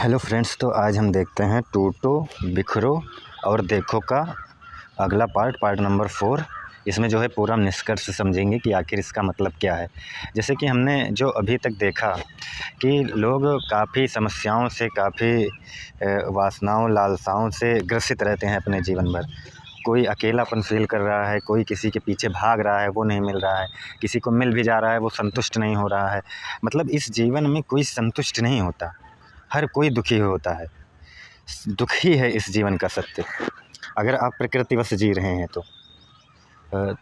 Hello friends, तो आज हम देखते हैं टूटो बिखरो और देखो का अगला पार्ट नंबर 4। इसमें जो है पूरा निष्कर्ष समझेंगे कि आखिर इसका मतलब क्या है। जैसे कि हमने जो अभी तक देखा कि लोग काफ़ी समस्याओं से, काफ़ी वासनाओं, लालसाओं से ग्रसित रहते हैं अपने जीवन भर। कोई अकेलापन फ़ील कर रहा है, कोई किसी के पीछे भाग रहा है, वो नहीं मिल रहा है, किसी को मिल भी जा रहा है, वो संतुष्ट नहीं हो रहा है। मतलब इस जीवन में कोई संतुष्ट नहीं होता, हर कोई दुखी होता है। दुख ही है इस जीवन का सत्य। अगर आप प्रकृतिवश जी रहे हैं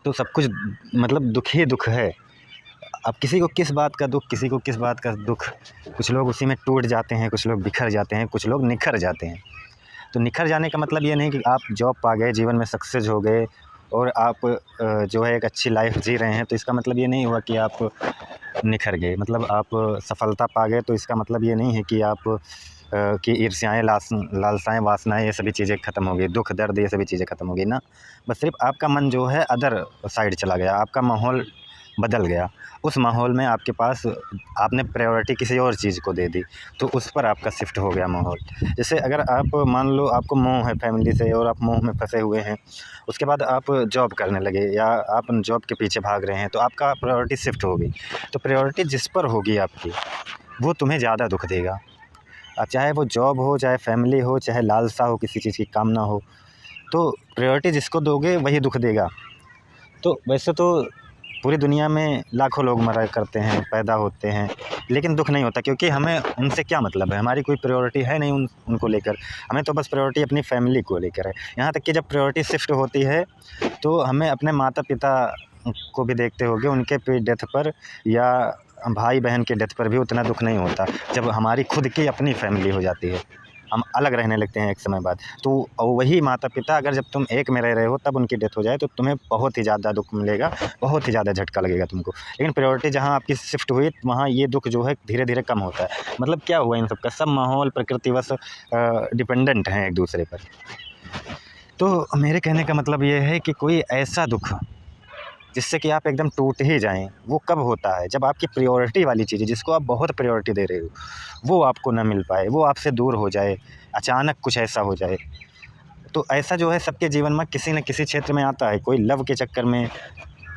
तो सब कुछ मतलब दुख ही दुख है। अब किसी को किस बात का दुख, किसी को किस बात का दुख। कुछ लोग उसी में टूट जाते हैं, कुछ लोग बिखर जाते हैं, कुछ लोग निखर जाते हैं। तो निखर जाने का मतलब ये नहीं कि आप जॉब पा गए, जीवन में सक्सेस हो गए और आप जो है एक अच्छी लाइफ जी रहे हैं, तो इसका मतलब ये नहीं हुआ कि आप निखर गए। मतलब आप सफलता पा गए तो इसका मतलब ये नहीं है कि आप कि ईर्ष्याएँ, लालसाएँ, वासनाएँ ये सभी चीज़ें ख़त्म हो गई, दुःख दर्द ये सभी चीज़ें ख़त्म हो गई ना। बस सिर्फ़ आपका मन जो है अदर साइड चला गया, आपका माहौल बदल गया। उस माहौल में आपके पास आपने प्रायोरिटी किसी और चीज़ को दे दी, तो उस पर आपका शिफ्ट हो गया माहौल। जैसे अगर आप मान लो आपको मोह है फैमिली से और आप मोह में फँसे हुए हैं, उसके बाद आप जॉब करने लगे या आप जॉब के पीछे भाग रहे हैं, तो आपका प्रायोरिटी शिफ्ट हो गई। तो प्रायोरिटी जिस पर होगी आपकी, वो तुम्हें ज़्यादा दुःख देगा। अब चाहे वो जॉब हो, चाहे फैमिली हो, चाहे लालसा हो, किसी चीज़ की कामना हो, तो प्रायोरिटी जिसको दोगे वही दुःख देगा। तो वैसे तो पूरी दुनिया में लाखों लोग मरा करते हैं, पैदा होते हैं, लेकिन दुःख नहीं होता, क्योंकि हमें उनसे क्या मतलब है, हमारी कोई प्रायोरिटी है नहीं उनको लेकर। हमें तो बस प्रायोरिटी अपनी फैमिली को लेकर है। यहाँ तक कि जब प्रायोरिटी शिफ्ट होती है तो हमें अपने माता पिता को भी देखते होंगे, उनके भी डेथ पर या भाई बहन के डेथ पर भी उतना दुःख नहीं होता जब हमारी खुद की अपनी फैमिली हो जाती है, हम अलग रहने लगते हैं एक समय बाद। तो वही माता पिता अगर जब तुम एक में रह रहे हो तब उनकी डेथ हो जाए तो तुम्हें बहुत ही ज़्यादा दुःख मिलेगा, बहुत ही ज़्यादा झटका लगेगा तुमको। लेकिन प्रायोरिटी जहाँ आपकी शिफ्ट हुई वहाँ ये दुःख जो है धीरे धीरे कम होता है। मतलब क्या हुआ इन सब का, सब माहौल प्रकृतिवश डिपेंडेंट हैं एक दूसरे पर। तो मेरे कहने का मतलब ये है कि कोई ऐसा दुःख जिससे कि आप एकदम टूट ही जाएँ, वो कब होता है? जब आपकी प्रायोरिटी वाली चीज़ें, जिसको आप बहुत प्रायोरिटी दे रहे हो, वो आपको ना मिल पाए, वो आपसे दूर हो जाए, अचानक कुछ ऐसा हो जाए। तो ऐसा जो है सबके जीवन में किसी न किसी क्षेत्र में आता है। कोई लव के चक्कर में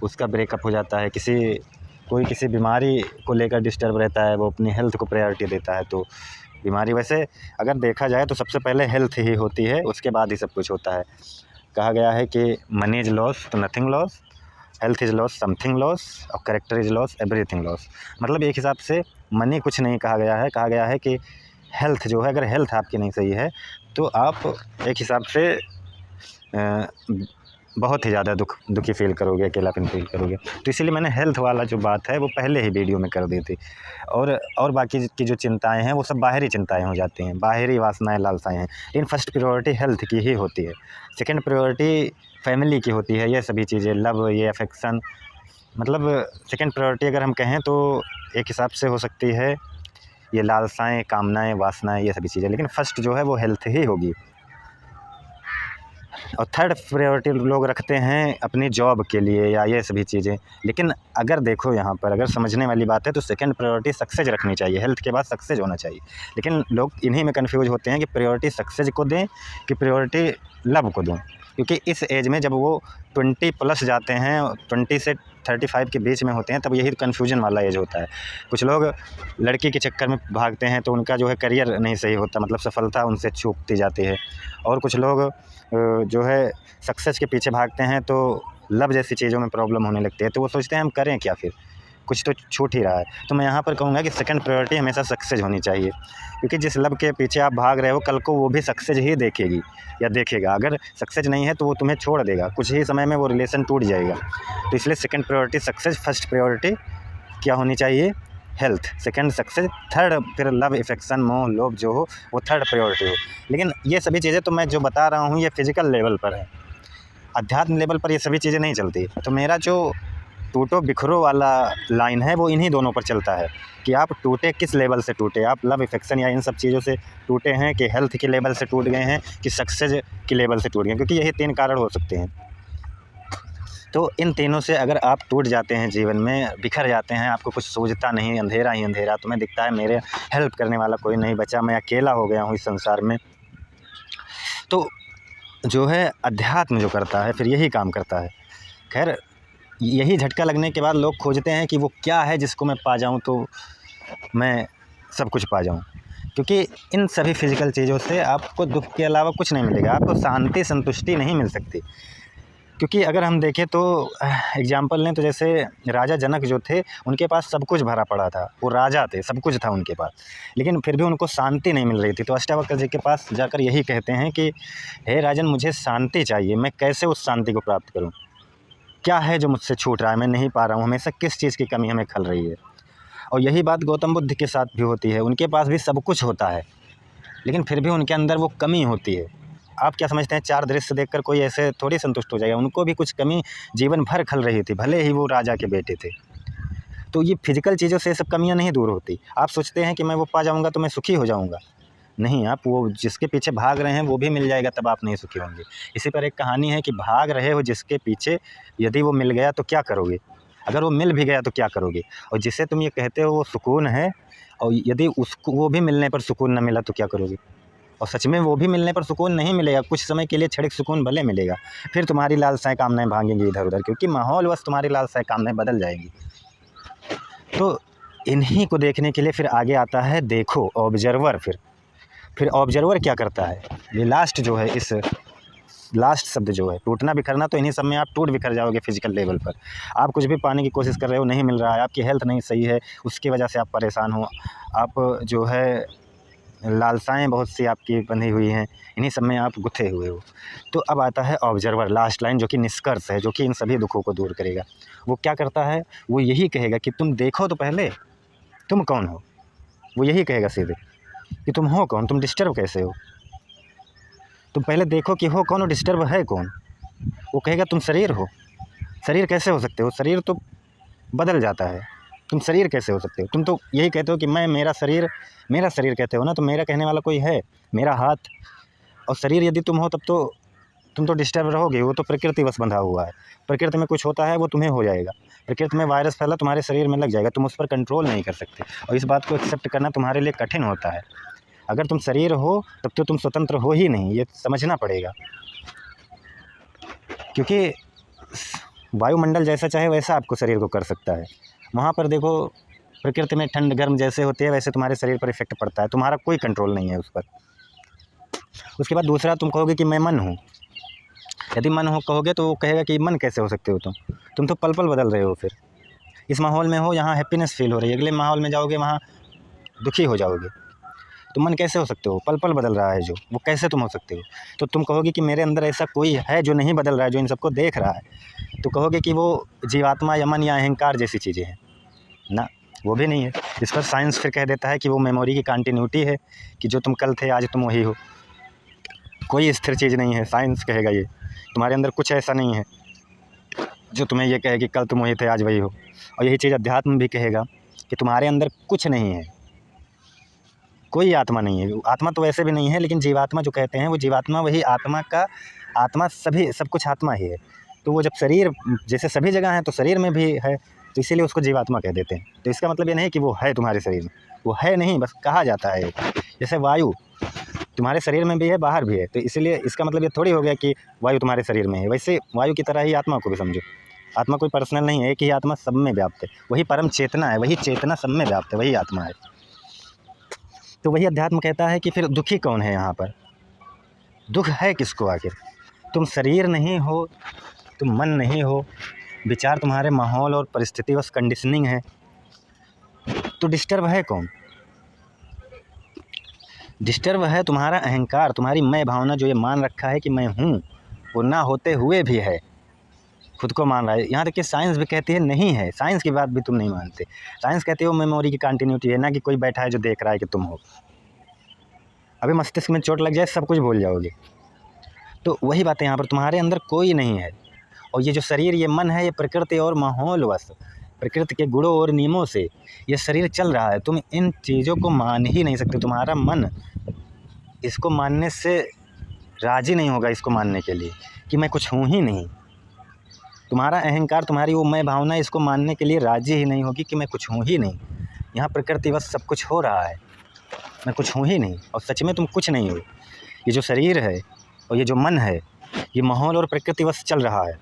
उसका ब्रेकअप हो जाता है, कोई किसी बीमारी को लेकर डिस्टर्ब रहता है, वो अपनी हेल्थ को प्रायोरिटी देता है। तो बीमारी वैसे अगर देखा जाए तो सबसे पहले हेल्थ ही होती है, उसके बाद ही सब कुछ होता है। कहा गया है कि मनी इज़ लॉस तो nothing loss, health is loss something loss और character is loss everything loss. मतलब एक हिसाब से मनी कुछ नहीं कहा गया है, कहा गया है कि हेल्थ जो है, अगर हेल्थ आपकी नहीं सही है तो आप एक हिसाब से बहुत ही ज़्यादा दुखी फ़ील करोगे, अकेलापन फ़ील करोगे। तो इसीलिए मैंने हेल्थ वाला जो बात है वो पहले ही वीडियो में कर दी थी। और बाकी की जो चिंताएं हैं वो सब बाहरी चिंताएं हो जाती हैं, बाहरी वासनाएं, लालसाएं हैं। लेकिन फर्स्ट प्रायोरिटी हेल्थ की ही होती है, सेकंड प्रायोरिटी फैमिली की होती है। ये सभी चीज़ें, लव, ये अफेक्शन, मतलब सेकंड प्रायोरिटी अगर हम कहें तो एक हिसाब से हो सकती है ये लालसाएं, कामनाएं, वासनाएं, ये सभी चीज़ें। लेकिन फर्स्ट जो है वो हेल्थ ही होगी। और थर्ड प्रायोरिटी लोग रखते हैं अपनी जॉब के लिए या ये सभी चीज़ें। लेकिन अगर देखो यहाँ पर अगर समझने वाली बात है तो सेकंड प्रायोरिटी सक्सेस रखनी चाहिए, हेल्थ के बाद सक्सेस होना चाहिए। लेकिन लोग इन्हीं में कन्फ्यूज होते हैं कि प्रायोरिटी सक्सेस को दें कि प्रायोरिटी लव को दूँ। क्योंकि इस एज में जब वो 20 प्लस जाते हैं, 20 से 35 के बीच में होते हैं, तब यही कन्फ्यूजन वाला एज होता है। कुछ लोग लड़की के चक्कर में भागते हैं तो उनका जो है करियर नहीं सही होता, मतलब सफलता उनसे छूटती जाती है। और कुछ लोग जो है सक्सेस के पीछे भागते हैं तो लव जैसी चीज़ों में प्रॉब्लम होने लगती है, तो वो सोचते हैं हम करें क्या, फिर कुछ तो छूट ही रहा है। तो मैं यहाँ पर कहूँगा कि सेकंड प्रायोरिटी हमेशा सक्सेस होनी चाहिए, क्योंकि जिस लव के पीछे आप भाग रहे हो कल को वो भी सक्सेस ही देखेगी या देखेगा। अगर सक्सेस नहीं है तो वो तुम्हें छोड़ देगा, कुछ ही समय में वो रिलेशन टूट जाएगा। तो इसलिए second priority success, first priority क्या होनी चाहिए, हेल्थ, सेकंड सक्सेस, थर्ड फिर लव, अफेक्शन, मोह, लोभ जो हो वो थर्ड प्रायोरिटी हो। लेकिन ये सभी चीज़ें तो मैं जो बता रहा हूँ ये फिजिकल लेवल पर है, अध्यात्म लेवल पर ये सभी चीज़ें नहीं चलती। तो मेरा जो टूटो बिखरो वाला लाइन है वो इन्हीं दोनों पर चलता है कि आप टूटे किस लेवल से टूटे, आप लव, अफेक्शन या इन सब चीज़ों से टूटे हैं कि हेल्थ के लेवल से टूट गए हैं कि सक्सेस के लेवल से टूट गए हैं, क्योंकि यही 3 कारण हो सकते हैं। तो इन तीनों से अगर आप टूट जाते हैं, जीवन में बिखर जाते हैं, आपको कुछ सूझता नहीं, अंधेरा ही अंधेरा, तुम्हें दिखता है मेरे हेल्प करने वाला कोई नहीं बचा, मैं अकेला हो गया हूँ इस संसार में, तो जो है अध्यात्म जो करता है फिर यही काम करता है। खैर यही झटका लगने के बाद लोग खोजते हैं कि वो क्या है जिसको मैं पा जाऊँ तो मैं सब कुछ पा जाऊँ, क्योंकि इन सभी फिज़िकल चीज़ों से आपको दुःख के अलावा कुछ नहीं मिलेगा, आपको शांति संतुष्टि नहीं मिल सकती। क्योंकि अगर हम देखें तो एग्जाम्पल लें तो जैसे राजा जनक जो थे उनके पास सब कुछ भरा पड़ा था, वो राजा थे, सब कुछ था उनके पास, लेकिन फिर भी उनको शांति नहीं मिल रही थी। तो अष्टावक्र जी के पास जाकर यही कहते हैं कि हे राजन, मुझे शांति चाहिए, मैं कैसे उस शांति को प्राप्त करूं? क्या है जो मुझसे छूट रहा है, मैं नहीं पा रहा हूँ, हमेशा किस चीज़ की कमी हमें खल रही है। और यही बात गौतम बुद्ध के साथ भी होती है, उनके पास भी सब कुछ होता है लेकिन फिर भी उनके अंदर वो कमी होती है। आप क्या समझते हैं, चार दृश्य देखकर कोई ऐसे थोड़ी संतुष्ट हो जाएगा? उनको भी कुछ कमी जीवन भर खल रही थी, भले ही वो राजा के बेटे थे। तो ये फिजिकल चीज़ों से सब कमियां नहीं दूर होती। आप सोचते हैं कि मैं वो पा जाऊंगा तो मैं सुखी हो जाऊंगा, नहीं, आप वो जिसके पीछे भाग रहे हैं वो भी मिल जाएगा, तब आप नहीं सुखी होंगे। इसी पर एक कहानी है कि भाग रहे हो जिसके पीछे, यदि वो मिल गया तो क्या करोगे? अगर वो मिल भी गया तो क्या करोगे? और जिसे तुम ये कहते हो वो सुकून है, और यदि उसको वो भी मिलने पर सुकून न मिला तो क्या करोगे? और सच में वो भी मिलने पर सुकून नहीं मिलेगा, कुछ समय के लिए क्षणिक सुकून भले मिलेगा, फिर तुम्हारी लालसाएं कामनाएं भागेंगी इधर उधर, क्योंकि माहौल बस तुम्हारी लालसाएं कामनाएं बदल जाएंगी। तो इन्हीं को देखने के लिए फिर आगे आता है देखो, ऑब्जर्वर। फिर ऑब्जर्वर क्या करता है, ये लास्ट जो है, इस लास्ट शब्द जो है टूटना बिखरना, तो इन्हीं सब में आप टूट बिखर जाओगे फिजिकल लेवल पर। आप कुछ भी पाने की कोशिश कर रहे हो, नहीं मिल रहा है, आपकी हेल्थ नहीं सही है, उसकी वजह से आप परेशान हो, आप जो है लालसाएं बहुत सी आपकी बंधी हुई हैं, इन्हीं सब में आप गुथे हुए हो। तो अब आता है ऑब्जर्वर, लास्ट लाइन, जो कि निष्कर्ष है, जो कि इन सभी दुखों को दूर करेगा। वो क्या करता है, वो यही कहेगा कि तुम देखो तो पहले तुम कौन हो। वो यही कहेगा सीधे कि तुम हो कौन, तुम डिस्टर्ब कैसे हो, तुम पहले देखो कि हो कौन और डिस्टर्ब है कौन। वो कहेगा तुम शरीर हो, शरीर कैसे हो सकते हो, शरीर तो बदल जाता है, तुम शरीर कैसे हो सकते हो? तुम तो यही कहते हो कि मैं मेरा शरीर कहते हो ना, तो मेरा कहने वाला कोई है, मेरा हाथ और शरीर यदि तुम हो तब तो तुम तो डिस्टर्ब रहोगे। वो तो प्रकृति बस बंधा हुआ है, प्रकृति में कुछ होता है वो तुम्हें हो जाएगा, प्रकृति में वायरस फैला तुम्हारे शरीर में लग जाएगा, तुम उस पर कंट्रोल नहीं कर सकते, और इस बात को एक्सेप्ट करना तुम्हारे लिए कठिन होता है। अगर तुम शरीर हो तब तो तुम स्वतंत्र हो ही नहीं, ये समझना पड़ेगा। क्योंकि वायुमंडल जैसा चाहे वैसा आपको शरीर को कर सकता है। वहाँ पर देखो प्रकृति में ठंड गर्म जैसे होती है वैसे तुम्हारे शरीर पर इफेक्ट पड़ता है, तुम्हारा कोई कंट्रोल नहीं है उस पर। उसके बाद दूसरा, तुम कहोगे कि मैं मन हूँ, यदि मन हो कहोगे तो वो कहेगा कि मन कैसे हो सकते हो तुम तो पल पल बदल रहे हो। फिर इस माहौल में हो, यहाँ हैप्पीनेस फील हो रही है, अगले माहौल में जाओगे वहाँ दुखी हो जाओगे, तो मन कैसे हो सकते हो, पल पल बदल रहा है जो, वो कैसे तुम हो सकते हो? तो तुम कहोगे कि मेरे अंदर ऐसा कोई है जो नहीं बदल रहा है, जो इन सबको देख रहा है, तो कहोगे कि वो जीवात्मा या मन या अहंकार जैसी चीज़ें हैं ना, वो भी नहीं है। इस पर साइंस फिर कह देता है कि वो मेमोरी की कंटिन्यूटी है, कि जो तुम कल थे आज तुम वही हो, कोई स्थिर चीज़ नहीं है। साइंस कहेगा ये तुम्हारे अंदर कुछ ऐसा नहीं है जो तुम्हें ये कहे कि कल तुम वही थे आज वही हो। और यही चीज़ अध्यात्म भी कहेगा कि तुम्हारे अंदर कुछ नहीं है, कोई आत्मा नहीं है। आत्मा तो वैसे भी नहीं है, लेकिन जीवात्मा जो कहते हैं वो जीवात्मा वही आत्मा का, आत्मा सभी सब कुछ आत्मा ही है। तो वो जब शरीर जैसे सभी जगह है तो शरीर में भी है, तो इसीलिए उसको जीवात्मा कह देते हैं। तो इसका मतलब ये नहीं कि वो है तुम्हारे शरीर में, वो है नहीं, बस कहा जाता है। जैसे वायु तुम्हारे शरीर में भी है, बाहर भी है, तो इसीलिए इसका मतलब ये थोड़ी हो गया कि वायु तुम्हारे शरीर में है। वैसे वायु की तरह ही आत्मा को भी समझो, आत्मा कोई पर्सनल नहीं है, एक ही आत्मा सब में व्याप्त है, वही परम चेतना है, वही चेतना सब में व्याप्त है, वही आत्मा है। तो वही अध्यात्म कहता है कि फिर दुखी कौन है यहाँ पर, दुख है किसको आखिर? तुम शरीर नहीं हो, तुम मन नहीं हो, विचार तुम्हारे माहौल और परिस्थिति बस कंडीशनिंग है, तो डिस्टर्ब है कौन? डिस्टर्ब है तुम्हारा अहंकार, तुम्हारी मैं भावना, जो ये मान रखा है कि मैं हूँ, वो ना होते हुए भी है, खुद को मान रहा है। यहाँ तक कि साइंस भी कहती है नहीं है, साइंस की बात भी तुम नहीं मानते। साइंस कहती है वो मेमोरी की कंटिन्यूटी है, ना कि कोई बैठा है जो देख रहा है कि तुम हो। अभी मस्तिष्क में चोट लग जाए सब कुछ भूल जाओगे। तो वही बात है, यहाँ पर तुम्हारे अंदर कोई नहीं है। और ये जो शरीर, ये मन है, ये प्रकृति और माहौल, बस प्रकृति के गुणों और नियमों से ये शरीर चल रहा है। तुम इन चीज़ों को मान ही नहीं सकते, तुम्हारा मन इसको मानने से राज़ी नहीं होगा, इसको मानने के लिए कि मैं कुछ हूँ ही नहीं। तुम्हारा अहंकार, तुम्हारी वो मैं भावना इसको मानने के लिए राज़ी ही नहीं होगी कि मैं कुछ हूँ ही नहीं। यहाँ प्रकृति बस सब कुछ हो रहा है, मैं कुछ हूँ ही नहीं, और सच में तुम कुछ नहीं हो। ये जो शरीर है और ये जो मन है, ये माहौल और प्रकृति बस चल रहा है।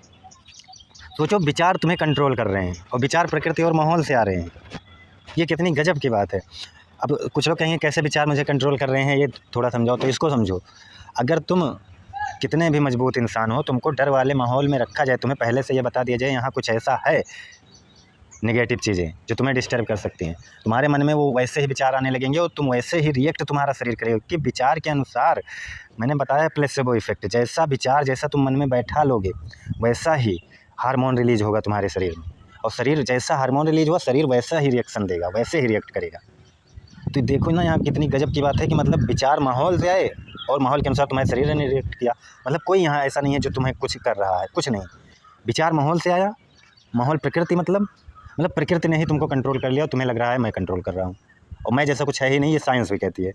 सोचो, विचार तुम्हें कंट्रोल कर रहे हैं और विचार प्रकृति और माहौल से आ रहे हैं। ये कितनी गजब की बात है। अब कुछ लोग कहेंगे कैसे विचार मुझे कंट्रोल कर रहे हैं, ये थोड़ा समझाओ। तो इसको समझो, अगर तुम कितने भी मजबूत इंसान हो, तुमको डर वाले माहौल में रखा जाए, तुम्हें पहले से ये बता दिया जाए यहाँ कुछ ऐसा है, नेगेटिव चीज़ें जो तुम्हें डिस्टर्ब कर सकती हैं, तुम्हारे मन में वो वैसे ही विचार आने लगेंगे और तुम वैसे ही रिएक्ट तुम्हारा शरीर करेगा। कि विचार के अनुसार, मैंने बताया प्लेसेबो इफेक्ट, जैसा विचार जैसा तुम मन में बैठा लोगे वैसा ही हार्मोन रिलीज होगा तुम्हारे शरीर में, और शरीर जैसा हार्मोन रिलीज हुआ, शरीर वैसा ही रिएक्शन देगा, वैसे ही रिएक्ट करेगा। तो देखो ना, यहाँ कितनी गजब की बात है कि मतलब विचार माहौल से आए और माहौल के अनुसार तुम्हारे शरीर ने रिएक्ट किया। मतलब कोई यहाँ ऐसा नहीं है जो तुम्हें कुछ कर रहा है, कुछ नहीं। विचार माहौल से आया, माहौल प्रकृति, मतलब प्रकृति ने ही तुमको कंट्रोल कर लिया और तुम्हें लग रहा है मैं कंट्रोल कर रहा हूँ, और मैं जैसा कुछ है ही नहीं, ये साइंस भी कहती है।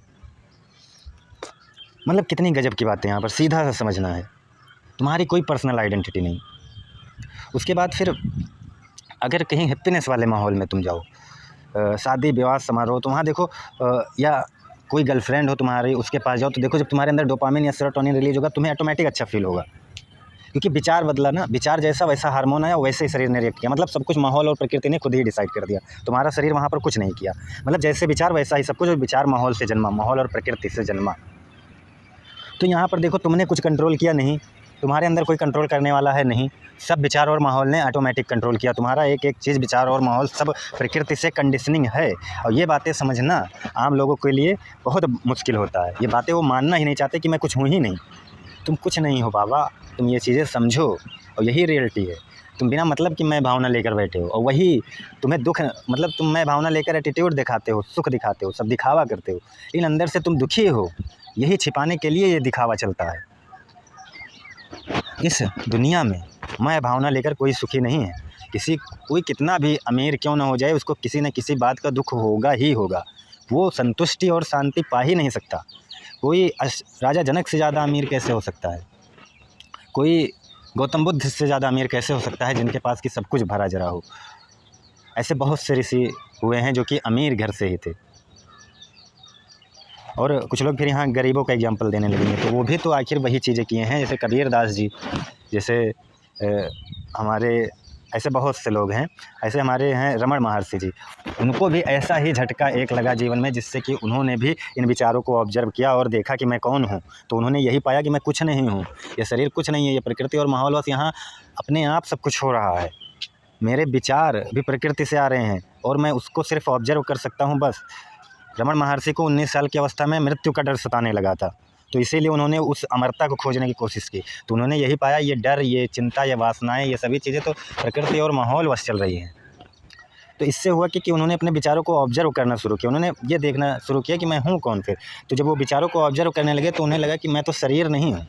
मतलब कितनी गजब की बात है, यहाँ पर सीधा सा समझना है। तुम्हारी कोई पर्सनल आइडेंटिटी नहीं। उसके बाद फिर अगर कहीं हैप्पीनेस वाले माहौल में तुम जाओ, शादी विवाह समारोह, तो वहाँ देखो, या कोई गर्लफ्रेंड हो तुम्हारी, उसके पास जाओ, तो देखो जब तुम्हारे अंदर डोपामिन या सेरोटोनिन रिलीज होगा, तुम्हें ऑटोमेटिक अच्छा फील होगा, क्योंकि विचार बदला ना। विचार जैसा वैसा हार्मोन आया, वैसे ही शरीर ने रिएक्ट किया। मतलब सब कुछ माहौल और प्रकृति ने खुद ही डिसाइड कर दिया, तुम्हारा शरीर वहाँ पर कुछ नहीं किया। मतलब जैसे विचार वैसा ही सब कुछ, विचार माहौल से जन्मा, माहौल और प्रकृति से जन्मा। तो यहाँ पर देखो, तुमने कुछ कंट्रोल किया नहीं, तुम्हारे अंदर कोई कंट्रोल करने वाला है नहीं, सब विचार और माहौल ने ऑटोमेटिक कंट्रोल किया। तुम्हारा एक एक चीज़, विचार और माहौल सब प्रकृति से कंडीशनिंग है। और ये बातें समझना आम लोगों के लिए बहुत मुश्किल होता है। ये बातें वो मानना ही नहीं चाहते कि मैं कुछ हूँ ही नहीं। तुम कुछ नहीं हो बाबा, तुम ये चीज़ें समझो, और यही रियलिटी है। तुम बिना मतलब कि मैं भावना लेकर बैठे हो, और वही तुम्हें दुख, मतलब तुम मैं भावना लेकर एटीट्यूड दिखाते हो, सुख दिखाते हो, सब दिखावा करते हो, लेकिन अंदर से तुम दुखी हो। यही छिपाने के लिए ये दिखावा चलता है। इस दुनिया में मैं भावना लेकर कोई सुखी नहीं है। कोई कितना भी अमीर क्यों ना हो जाए, उसको किसी न किसी बात का दुख होगा ही होगा। वो संतुष्टि और शांति पा ही नहीं सकता। कोई राजा जनक से ज़्यादा अमीर कैसे हो सकता है? कोई गौतम बुद्ध से ज़्यादा अमीर कैसे हो सकता है, जिनके पास कि सब कुछ भरा जरा हो? ऐसे बहुत से ऋषि हुए हैं जो कि अमीर घर से ही थे। और कुछ लोग फिर यहाँ गरीबों का एग्जाम्पल देने लगेंगे, तो वो भी तो आखिर वही चीज़ें किए हैं। जैसे कबीर दास जी, जैसे हमारे ऐसे बहुत से लोग हैं। ऐसे हमारे हैं रमण महर्षि जी, उनको भी ऐसा ही झटका एक लगा जीवन में, जिससे कि उन्होंने भी इन विचारों को ऑब्जर्व किया और देखा कि मैं कौन हूँ। तो उन्होंने यही पाया कि मैं कुछ नहीं हूँ, ये शरीर कुछ नहीं है, ये प्रकृति और माहौल, बस यहाँ अपने आप सब कुछ हो रहा है। मेरे विचार भी प्रकृति से आ रहे हैं और मैं उसको सिर्फ ऑब्जर्व कर सकता हूँ बस। रमण महर्षि को 19 साल की अवस्था में मृत्यु का डर सताने लगा था, तो इसीलिए उन्होंने उस अमरता को खोजने की कोशिश की। तो उन्होंने यही पाया, ये डर, ये चिंता, ये वासनाएं, ये सभी चीज़ें तो प्रकृति और माहौल बस चल रही हैं। तो इससे हुआ कि उन्होंने अपने विचारों को ऑब्जर्व करना शुरू किया। उन्होंने ये देखना शुरू किया कि मैं हूँ कौन फिर। तो जब वो विचारों को ऑब्जर्व करने लगे तो उन्हें लगा कि मैं तो शरीर नहीं हूँ।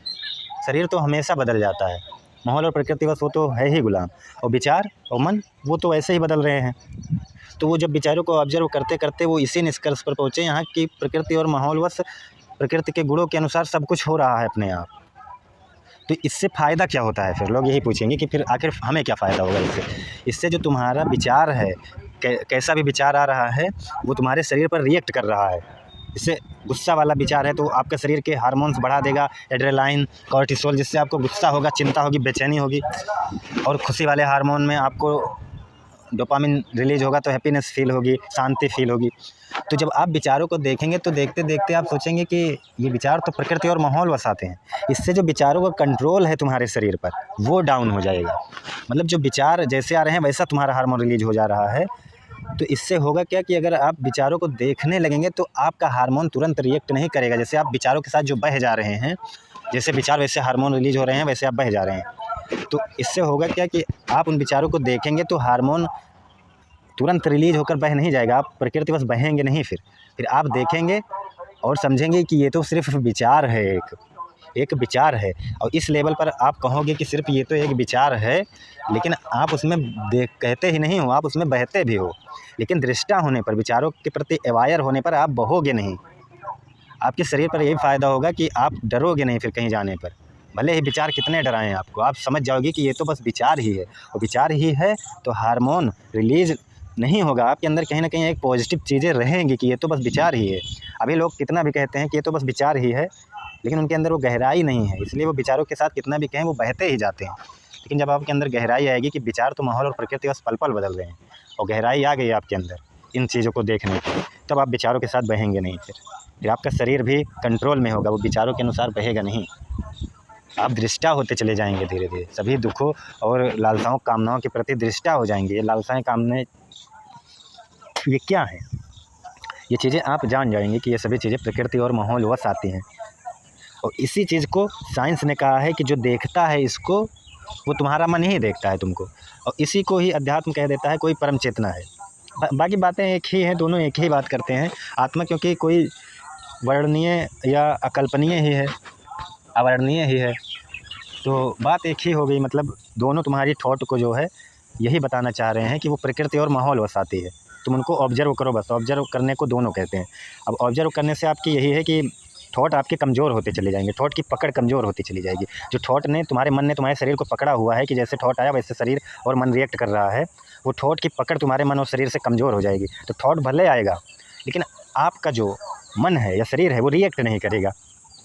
शरीर तो हमेशा बदल जाता है, माहौल और प्रकृति बस वो तो है ही गुलाम, और विचार और मन वो तो ऐसे ही बदल रहे हैं। तो वो जब विचारों को ऑब्जर्व करते करते वो इसी निष्कर्ष पर पहुँचे यहाँ की प्रकृति और माहौल बस प्रकृति के गुणों के अनुसार सब कुछ हो रहा है अपने आप। तो इससे फ़ायदा क्या होता है? फिर लोग यही पूछेंगे कि फिर आखिर हमें क्या फ़ायदा होगा इससे जो तुम्हारा विचार है, कैसा भी विचार आ रहा है, वो तुम्हारे शरीर पर रिएक्ट कर रहा है। इससे गुस्सा वाला विचार है तो आपके शरीर के हार्मोन्स बढ़ा देगा, एड्रेनालिन, कॉर्टिसोल, जिससे आपको गुस्सा होगा, चिंता होगी, बेचैनी होगी। और खुशी वाले हार्मोन में आपको डोपामिन रिलीज होगा, तो हैप्पीनेस फील होगी, शांति फील होगी। तो जब आप विचारों को देखेंगे तो देखते देखते आप सोचेंगे कि ये विचार तो प्रकृति और माहौल बसाते हैं। इससे जो विचारों का कंट्रोल है तुम्हारे शरीर पर वो डाउन हो जाएगा। मतलब जो विचार जैसे आ रहे हैं वैसा तुम्हारा हार्मोन रिलीज हो जा रहा है। तो इससे होगा क्या कि अगर आप विचारों को देखने लगेंगे तो आपका हार्मोन तुरंत रिएक्ट नहीं करेगा। जैसे आप विचारों के साथ जो बह जा रहे हैं, जैसे विचार वैसे हार्मोन रिलीज हो रहे हैं, वैसे आप बह जा रहे हैं। तो इससे होगा क्या कि आप उन विचारों को देखेंगे तो हार्मोन तुरंत रिलीज होकर बह नहीं जाएगा, आप प्रकृति बस बहेंगे नहीं। फिर आप देखेंगे और समझेंगे कि ये तो सिर्फ विचार है, एक विचार है। और इस लेवल पर आप कहोगे कि सिर्फ ये तो एक विचार है, लेकिन आप उसमें कहते ही नहीं हो, आप उसमें बहते भी हो। लेकिन दृष्टा होने पर, विचारों के प्रति अवेयर होने पर आप बहोगे नहीं। आपके शरीर पर यही फ़ायदा होगा कि आप डरोगे नहीं फिर कहीं जाने पर। भले ही विचार कितने डराएं आपको, आप समझ जाओगे कि ये तो बस विचार ही है, और विचार ही है तो हार्मोन रिलीज़ नहीं होगा आपके अंदर, कहीं ना कहीं एक पॉजिटिव चीज़ें रहेंगी कि ये तो बस विचार ही है। अभी लोग कितना भी कहते हैं कि ये तो बस विचार ही है, लेकिन उनके अंदर वो गहराई नहीं है, इसलिए वो विचारों के साथ कितना भी कहें वो बहते ही जाते हैं। लेकिन जब आपके अंदर गहराई आएगी कि विचार तो माहौल और प्रकृति बस पल पल बदल रहे हैं, और गहराई आ गई आपके अंदर इन चीज़ों को देखने की, तब आप विचारों के साथ बहेंगे नहीं। फिर आपका शरीर भी कंट्रोल में होगा, वो विचारों के अनुसार बहेगा नहीं। आप दृष्टा होते चले जाएंगे धीरे धीरे, सभी दुखों और लालसाओं कामनाओं के प्रति दृष्टा हो जाएंगे। ये लालसाएँ कामनाएँ ये क्या है, ये चीज़ें आप जान जाएंगे कि ये सभी चीज़ें प्रकृति और माहौल वश आती हैं। और इसी चीज़ को साइंस ने कहा है कि जो देखता है इसको वो तुम्हारा मन ही देखता है तुमको, और इसी को ही अध्यात्म कह देता है, कोई परम चेतना है। बाकी बातें एक ही हैं, दोनों एक ही बात करते हैं। आत्मा क्योंकि कोई वर्णनीय या अकल्पनीय ही है, अवर्णनीय ही है, तो बात एक ही हो गई। मतलब दोनों तुम्हारी थॉट को जो है यही बताना चाह रहे हैं कि वो प्रकृति और माहौल वश आती है, तुम उनको ऑब्जर्व करो बस। ऑब्जर्व करने को दोनों कहते हैं। अब ऑब्जर्व करने से आपकी यही है कि थॉट आपके कमज़ोर होते चले जाएंगे, थॉट की पकड़ कमज़ोर होती चली जाएगी। जो थॉट ने तुम्हारे मन ने तुम्हारे शरीर को पकड़ा हुआ है कि जैसे थॉट आया वैसे शरीर और मन रिएक्ट कर रहा है, वो थॉट की पकड़ तुम्हारे मन और शरीर से कमज़ोर हो जाएगी। तो थॉट भले आएगा, लेकिन आपका जो मन है या शरीर है वो रिएक्ट नहीं करेगा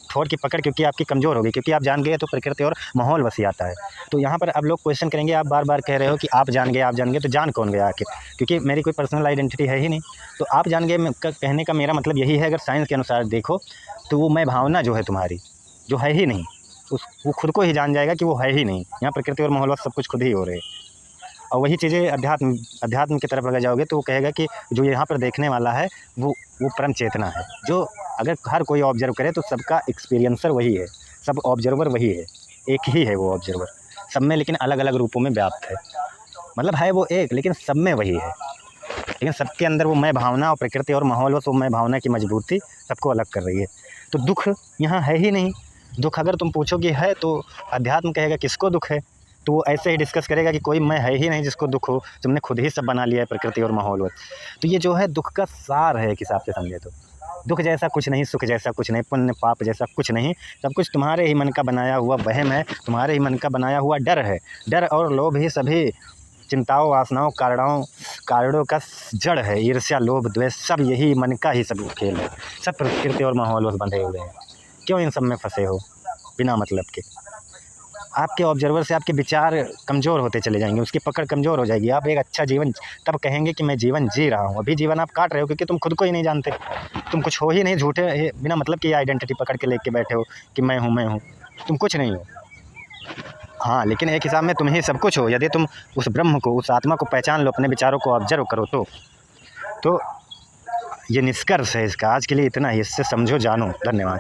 थॉट की पकड़, क्योंकि आपकी कमज़ोर होगी, क्योंकि आप जान गए तो प्रकृति और माहौल वसी आता है। तो यहाँ पर अब लोग क्वेश्चन करेंगे, आप बार बार कह रहे हो कि आप जान गए, तो जान कौन गया आखिर? क्योंकि मेरी कोई पर्सनल आइडेंटिटी है ही नहीं। तो आप जान गए कहने का मेरा मतलब यही है, अगर साइंस के अनुसार देखो तो वो मैं भावना जो है तुम्हारी, जो है ही नहीं, वो खुद को ही जान जाएगा कि वो है ही नहीं। यहाँ प्रकृति और माहौल वश सब कुछ खुद ही हो रहे हैं। और वही चीज़ें अध्यात्म की तरफ अगर जाओगे तो वो कहेगा कि जो यहाँ पर देखने वाला है वो परम चेतना है, जो अगर हर कोई ऑब्जर्व करे तो सबका एक्सपीरियंसर वही है, सब ऑब्जर्वर वही है, एक ही है वो ऑब्जर्वर, सब में लेकिन अलग अलग रूपों में व्याप्त है। मतलब है वो एक, लेकिन सब में वही है, लेकिन सबके अंदर वो मैं भावना और प्रकृति और माहौल वो मैं भावना की मजबूती सबको अलग कर रही है। तो दुख यहाँ है ही नहीं। दुख अगर तुम पूछोगे है तो अध्यात्म कहेगा किसको दुख है, तो वो ऐसे ही डिस्कस करेगा कि कोई मैं है ही नहीं जिसको दुख हो, तुमने खुद ही सब बना लिया है प्रकृति और माहौल। तो ये जो है दुख का सार है एक हिसाब से समझे तो। दुख जैसा कुछ नहीं, सुख जैसा कुछ नहीं, पुण्य पाप जैसा कुछ नहीं, सब कुछ तुम्हारे ही मन का बनाया हुआ वहम है, तुम्हारे ही मन का बनाया हुआ डर है। डर और लोभ ही सभी चिंताओं, वासनाओं, कारणों का जड़ है। ईर्ष्या, लोभ, द्वेष सब यही मन का ही सब खेल है। सब प्रकृति और माहौल बस बंधे हुए हैं। क्यों इन सब में फंसे हो बिना मतलब के? आपके ऑब्जर्वर से आपके विचार कमज़ोर होते चले जाएंगे, उसकी पकड़ कमज़ोर हो जाएगी। आप एक अच्छा जीवन तब कहेंगे कि मैं जीवन जी रहा हूँ। अभी जीवन आप काट रहे हो क्योंकि तुम खुद को ही नहीं जानते, तुम कुछ हो ही नहीं, झूठे बिना मतलब की आइडेंटिटी पकड़ के लेके बैठे हो कि मैं हूँ, तुम कुछ नहीं हो। हाँ, लेकिन एक हिसाब में तुम ही सब कुछ हो। यदि तुम उस ब्रह्म को, उस आत्मा को पहचान लो, अपने विचारों को ऑब्जर्व करो तो ये निष्कर्ष है इसका। आज के लिए इतना ही, इससे समझो, जानो। धन्यवाद।